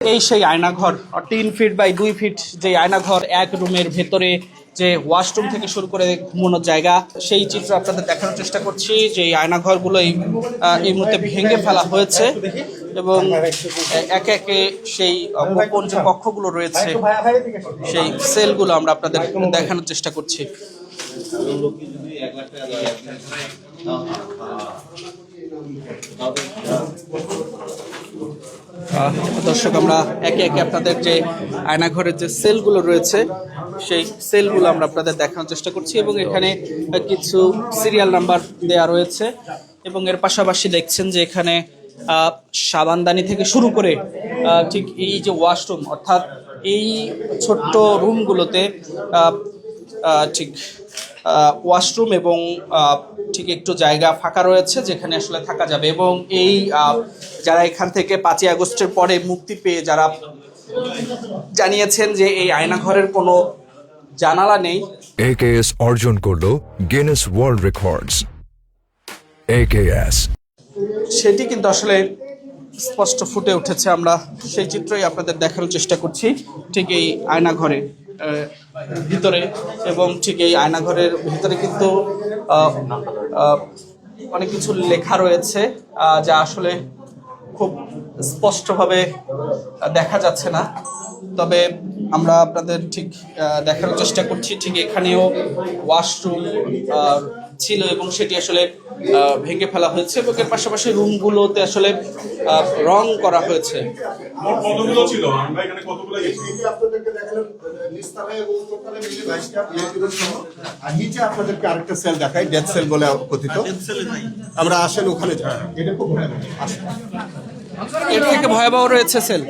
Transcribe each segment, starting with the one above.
এই সেই Aynaghor 3 feet by 2 fit যে আয়নাঘর, এক রুমের ভেতরে যে ওয়াশরুম থেকে শুরু করে ঘুমানোর জায়গা, সেই চিত্র আপনাদের দেখানোর চেষ্টা করছি। যে এই আয়নাঘরগুলো এই মুহূর্তে ভেঙে ফেলা হয়েছে এবং একে একে সেই গোপন যে কক্ষগুলো রয়েছে, সেই সেলগুলো আমরা আপনাদের দেখানোর চেষ্টা করছি। দর্শক, আমরা একে একে আপনাদের যে আয়নাঘরের যে সেলগুলো রয়েছে সেই সেলগুলো আমরা আপনাদের দেখানোর চেষ্টা করছি এবং এখানে কিছু সিরিয়াল নাম্বার দেয়া রয়েছে এবং এর পাশাপাশি দেখছেন যে এখানে সাবানদানি থেকে শুরু করে ঠিক এই যে ওয়াশরুম, অর্থাৎ এই ছোট্ট রুমগুলোতে ঠিক ওয়াশরুম এবং ঠিক একটু জায়গা ফাঁকা রয়েছে যেখানে আসলে থাকা যাবে। এবং এই যারা এখান থেকে 5ই আগস্টের পরে মুক্তি পেয়ে যারা জানিয়েছেন যে এই আয়নাঘরের কোনো জানালা নেই, AKS অর্জন করলো গিনেস ওয়ার্ল্ড রেকর্ডস। AKS সেটি কিন্তু আসলে স্পষ্ট ফুটে উঠেছে। আমরা সেই চিত্রই আপনাদের দেখানোর চেষ্টা করছি ঠিক এই আয়নাঘরে ভিতরে। এবং ঠিক এই আয়নাঘরের ভিতরে কিন্তু অনেক কিছু লেখা রয়েছে যা আসলে খুব স্পষ্টভাবে দেখা যাচ্ছে না, তবে আমরা আপনাদের ঠিক দেখানোর চেষ্টা করছি। ঠিক এখানেও ওয়াশরুম ছিল এবং সেটি আসলে ভেঙে ফেলা হয়েছে এবং এর পাশাপাশি রুমগুলোতে আসলে রং করা হয়েছে। আপনাদেরকে আরেকটা সেল দেখাই, ডেথ সেল বলে কথিত। আমরা আসেন ওখানে, এর থেকে ভয়াবহ রয়েছে সেল।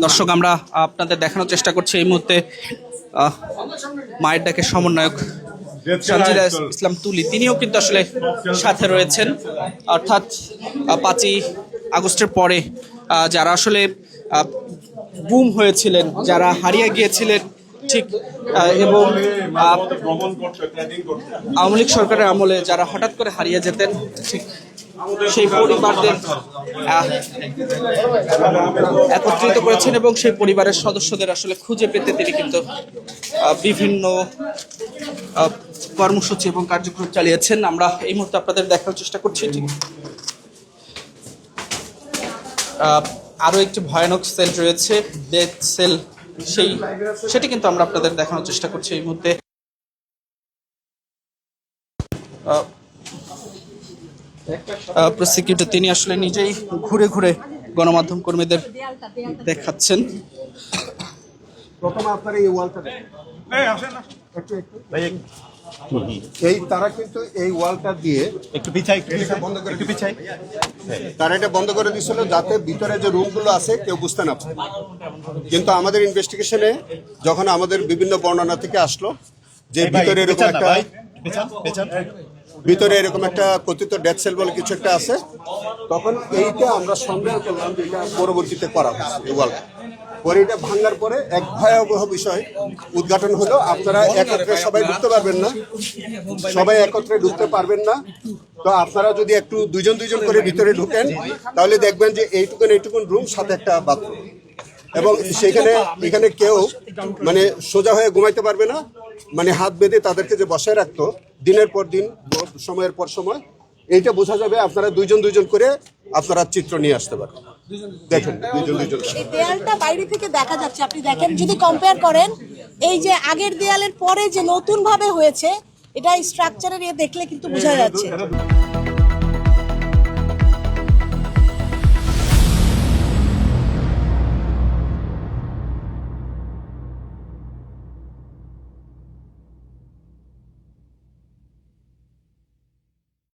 দর্শক, আমরা আপনাদের দেখানোর চেষ্টা করছি এই মুহূর্তে মায়ের ডাকের সমন্বয়ক সঞ্জিদা ইসলাম তুলি, তিনিও কিন্তু আসলে সাথে রয়েছেন। অর্থাৎ 5ই আগস্টের পরে যারা আসলে গুম হয়েছিলেন, যারা হারিয়ে গিয়েছিলেন ঠিক, এবং আওয়ামী লীগ সরকারের আমলে যারা হঠাৎ করে হারিয়ে যেতেন, ঠিক সেই পরিবারদের একত্রিত করেছেন এবং সেই পরিবারের সদস্যদের আসলে খুঁজে পেতে তিনি কিন্তু বিভিন্ন কর্মসূচি এবং কার্যক্রম চালিয়েছেন। আমরা এই মুহূর্তে আপনাদের দেখার চেষ্টা করছি। ঠিক আরও একটি ভয়ানক সেল রয়েছে, ডেথ সেল, সেটি কিন্তু আমরা আপনাদের দেখানোর চেষ্টা করছি এই মুহূর্তে। প্রসিকিউটর তিনি আসলে নিজেই ঘুরে ঘুরে গণমাধ্যম কর্মীদের দেখাচ্ছেন। প্রথমে আপনার এই ওয়ালটা এই তারা কিন্তু এই ওয়ালটা দিয়ে একটু বন্ধ করে তারা এটা বন্ধ করে দিয়েছিল যাতে ভিতরে যে রুমগুলো আছে কেউ বুঝতে না পারে। কিন্তু আমাদের ইনভেস্টিগেশনে যখন আমাদের বিভিন্ন বর্ণনা থেকে আসলো যে ভিতরে এরকম একটা কথিত ডেথ সেল বলে কিছু একটা আছে, তখন এইটা আমরা সন্দেহ করলাম যে এটা পরবর্তীতে করা হয়েছে। এই ওয়ালটা পরে এটা ভাঙার পরে এক ভয়াবহ বিষয় উদ্ঘাটন হলো। আপনারা একত্রে সবাই ঢুকতে পারবেন না, তো আপনারা যদি একটু দুইজন করে ভিতরে ঢুকেন তাহলে দেখবেন যে এইটুকুন রুম সাথে একটা বাথরুম, এবং এখানে কেউ মানে সোজা হয়ে ঘুমাইতে পারবে না, মানে হাত বেঁধে তাদেরকে যে বসায় রাখতো দিনের পর দিন, সময়ের পর সময়, এইটা বোঝা যাবে। আপনারা দুইজন করে আপনারা চিত্র নিয়ে আসতে পারবেন। দেখেন দুইজন এই দেয়ালটা বাইরে থেকে দেখা যাচ্ছে, আপনি দেখেন যদি কম্পেয়ার করেন এই যে আগের দেয়ালের পরে যে নতুন ভাবে হয়েছে, এটা স্ট্রাকচারের দেখলে কিন্তু বোঝা যাচ্ছে।